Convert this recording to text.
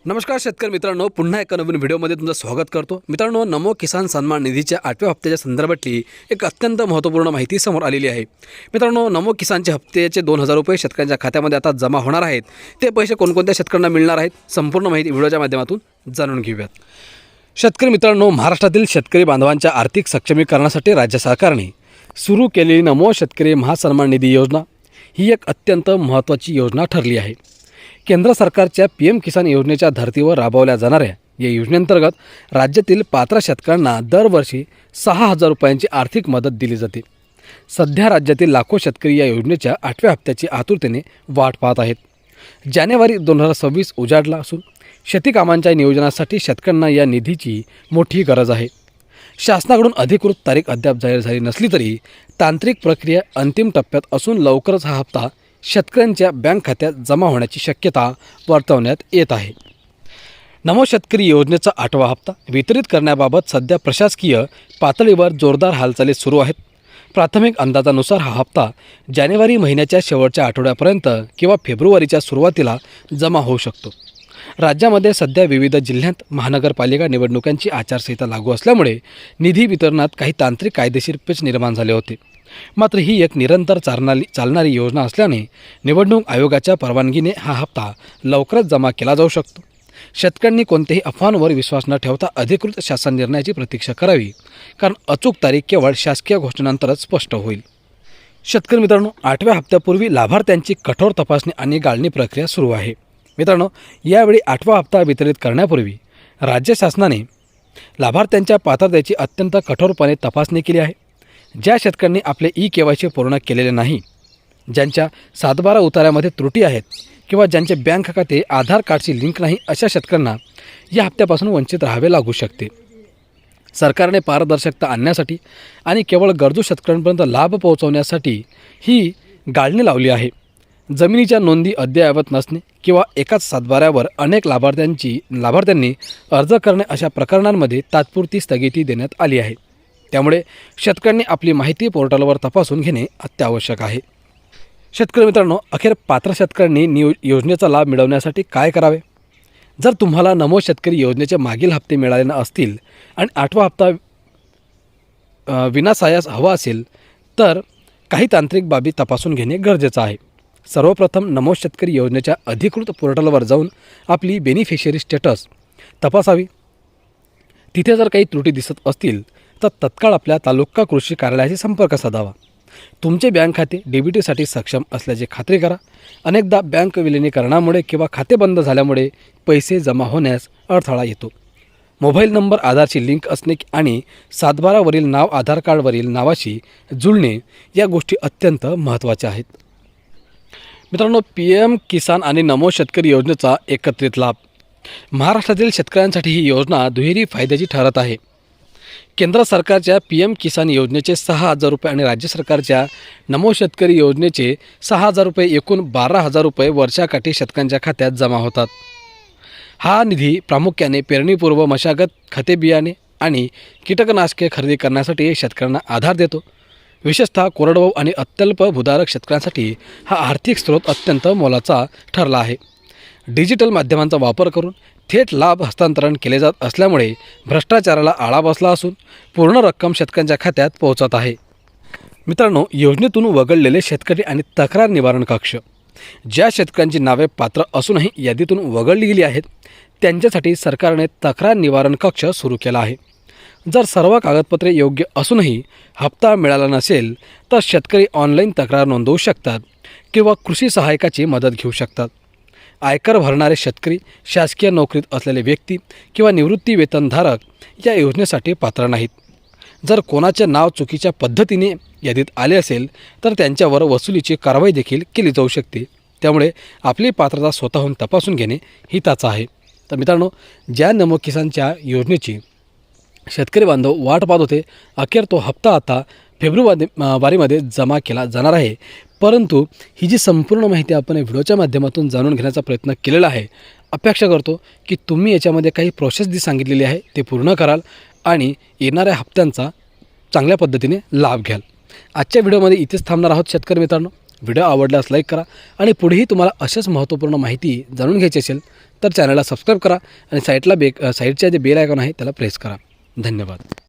नमस्कार शेतकरी मित्रांनो, पुन्हा एका नवीन व्हिडिओमध्ये तुमचं स्वागत करतो। मित्रांनो, नमो किसान सन्मान निधीच्या 8व्या हप्त्याच्या संदर्भातली एक अत्यंत महत्त्वपूर्ण माहिती समोर आलेली आहे। मित्रांनो, नमो किसानचे हप्त्याचे 2000 रुपये शेतकऱ्यांच्या खात्यामध्ये आता जमा होणार आहेत। ते पैसे कोणकोणत्या शेतकऱ्यांना मिळणार आहेत, संपूर्ण माहिती व्हिडिओच्या माध्यमातून जाणून घेऊयात। शेतकरी मित्रांनो, महाराष्ट्रातील शेतकरी बांधवांच्या आर्थिक सक्षमीकरणासाठी राज्य सरकारने सुरू केलेली नमो शेतकरी महासन्मान निधी योजना ही एक अत्यंत महत्त्वाची योजना ठरली आहे। केंद्र सरकारच्या PM किसान योजनेच्या धर्तीवर राबवल्या जाणाऱ्या या योजनेअंतर्गत राज्यातील पात्र शेतकऱ्यांना दरवर्षी 6000 रुपयांची आर्थिक मदत दिली जाते। सध्या राज्यातील लाखो शेतकरी या योजनेच्या 8व्या हप्त्याची आतुरतेने वाट पाहत आहेत। जानेवारी 2026 उजाडला असून शेती कामांच्या नियोजनासाठी शेतकऱ्यांना या निधीची मोठी गरज आहे। शासनाकडून अधिकृत तारीख अद्याप जाहीर झाली नसली तरी तांत्रिक प्रक्रिया अंतिम टप्प्यात असून लवकरच हा हप्ता शेतकऱ्यांच्या बँक खात्यात जमा होण्याची शक्यता वर्तवण्यात येत आहे। नमो शेतकरी योजनेचा 8वा हप्ता वितरित करण्याबाबत सध्या प्रशासकीय पातळीवर जोरदार हालचाली सुरू आहेत। प्राथमिक अंदाजानुसार हा हप्ता जानेवारी महिन्याच्या शेवटच्या आठवड्यापर्यंत किंवा फेब्रुवारीच्या सुरुवातीला जमा होऊ शकतो। राज्यामध्ये सध्या विविध जिल्ह्यात महानगरपालिका निवडणुकांची आचारसंहिता लागू असल्यामुळे निधी वितरणात काही तांत्रिक कायदेशीर पेच निर्माण झाले होते। मात्र ही एक निरंतर चालणारी योजना असल्याने निवडणूक आयोगाच्या परवानगीने हा हप्ता लवकरच जमा केला जाऊ शकतो। शेतकऱ्यांनी कोणत्याही अफवांवर विश्वास न ठेवता अधिकृत शासन निर्णयाची प्रतीक्षा करावी, कारण अचूक तारीख केवळ शासकीय घोषणेनंतरच स्पष्ट होईल। शेतकरी मित्रांनो, 8व्या हप्त्यापूर्वी लाभार्थ्यांची कठोर तपासणी आणि गाळणी प्रक्रिया सुरू आहे। मित्रांनो, यावेळी 8वा हप्ता वितरित करण्यापूर्वी राज्य शासनाने लाभार्थ्यांच्या पात्रतेची अत्यंत कठोरपणे तपासणी केली आहे। ज्या शेतकऱ्यांनी आपले KYC पूर्ण केलेले नाही, ज्यांच्या 7/12 उतार्यामध्ये त्रुटी आहेत किंवा ज्यांचे बँक खाते आधार कार्डशी लिंक नाही, अशा शेतकऱ्यांना या हप्त्यापासून वंचित राहावे लागू शकते। सरकारने पारदर्शकता आणण्यासाठी आणि केवळ गरजू शेतकऱ्यांपर्यंत लाभ पोहोचवण्यासाठी ही गाळणी लावली आहे। जमिनीच्या नोंदी अद्ययावत नसणे किंवा एकाच 7/12वर अनेक लाभार्थ्यांनी अर्ज करणे अशा प्रकरणांमध्ये तात्पुरती स्थगिती देण्यात आली आहे। त्यामुळे शेतकऱ्यांनी आपली माहिती पोर्टलवर तपासून घेणे अत्यावश्यक आहे। शेतकरी मित्रांनो, अखेर पात्र शेतकऱ्यांनी योजनेचा लाभ मिळवण्यासाठी काय करावे? जर तुम्हाला नमो शेतकरी योजनेचे मागील हप्ते मिळाले असतील आणि 8वा हप्ता विनासायास हवा असेल तर काही तांत्रिक बाबी तपासून घेणे गरजेचं आहे। सर्वप्रथम नमो शेतकरी योजनेच्या अधिकृत पोर्टलवर जाऊन आपली बेनिफिशियरी स्टेटस तपासावी। तिथे जर काही त्रुटी दिसत असतील तर तत्काळ आपल्या तालुका कृषी कार्यालयाशी संपर्क साधावा। तुमचे बँक खाते DBTसाठी सक्षम असल्याची खात्री करा। अनेकदा बँक विलिनीकरणामुळे किंवा खाते बंद झाल्यामुळे पैसे जमा होण्यास अडथळा येतो। मोबाईल नंबर आधारशी लिंक असणे आणि 7/12वरील नाव आधार कार्डवरील नावाशी जुळणे या गोष्टी अत्यंत महत्त्वाच्या आहेत। मित्रांनो, PM किसान आणि नमो शेतकरी योजनेचा एकत्रित लाभ। महाराष्ट्रातील शेतकऱ्यांसाठी ही योजना दुहेरी फायद्याची ठरत आहे। केंद्र सरकारच्या PM किसान योजनेचे 6000 रुपये आणि राज्य सरकारच्या नमो शेतकरी योजनेचे 6000 रुपये एकूण 12000 रुपये वर्षाकाठी शेतकऱ्यांच्या खात्यात जमा होतात। हा निधी प्रामुख्याने पेरणीपूर्व मशागत, खते, बियाणे आणि कीटकनाशके खरेदी करण्यासाठी शेतकऱ्यांना आधार देतो। विशेषतः कोरडवाहू आणि अत्यल्प भूधारक शेतकऱ्यांसाठी हा आर्थिक स्रोत अत्यंत मोलाचा ठरला आहे। डिजिटल माध्यमांचा वापर करून थेट लाभ हस्तांतरण केले जात असल्यामुळे भ्रष्टाचाराला आळा बसला असून पूर्ण रक्कम शेतकऱ्यांच्या खात्यात पोहोचत आहे। मित्रांनो, योजनेतून वगळलेले शेतकरी आणि तक्रार निवारण कक्ष। ज्या शेतकऱ्यांची नावे पात्र असूनही यादीतून वगळली गेली आहेत त्यांच्यासाठी सरकारने तक्रार निवारण कक्ष सुरू केला आहे। जर सर्व कागदपत्रे योग्य असूनही हप्ता मिळाला नसेल तर शेतकरी ऑनलाईन तक्रार नोंदवू शकतात किंवा कृषी सहाय्यकाची मदत घेऊ शकतात। आयकर भरणारे शेतकरी, शासकीय नोकरीत असलेले व्यक्ती किंवा निवृत्ती वेतनधारक या योजनेसाठी पात्र नाहीत। जर कोणाचे नाव चुकीच्या पद्धतीने यादीत आले असेल तर त्यांच्यावर वसुलीची कारवाई देखील केली जाऊ शकते। त्यामुळे आपली पात्रता स्वतःहून तपासून घेणे हिताचं आहे। तर मित्रांनो, ज्या नमो किसानच्या योजनेची शेतकरी बांधव वाट पाहत होते, अखेर तो हप्ता आता फेब्रुवारीमध्ये जमा केला जाणार आहे। परंतु ही जी संपूर्ण माहिती आपण या व्हिडिओच्या माध्यमातून जाणून घेण्याचा प्रयत्न केलेला आहे। अपेक्षा करतो की तुम्ही याच्यामध्ये काही प्रोसेस जी सांगितलेली आहे ते पूर्ण कराल आणि येणाऱ्या हप्त्यांचा चांगल्या पद्धतीने लाभ घ्याल। आजच्या व्हिडिओमध्ये इथेच थांबणार आहोत शेतकरी मित्रांनो। व्हिडिओ आवडल्यास लाईक करा आणि पुढेही तुम्हाला अशाच महत्त्वपूर्ण माहिती जाणून घ्यायची असेल तर चॅनलला सबस्क्राईब करा आणि साईडच्या जे बेल आयकॉन आहे त्याला प्रेस करा. धन्यवाद.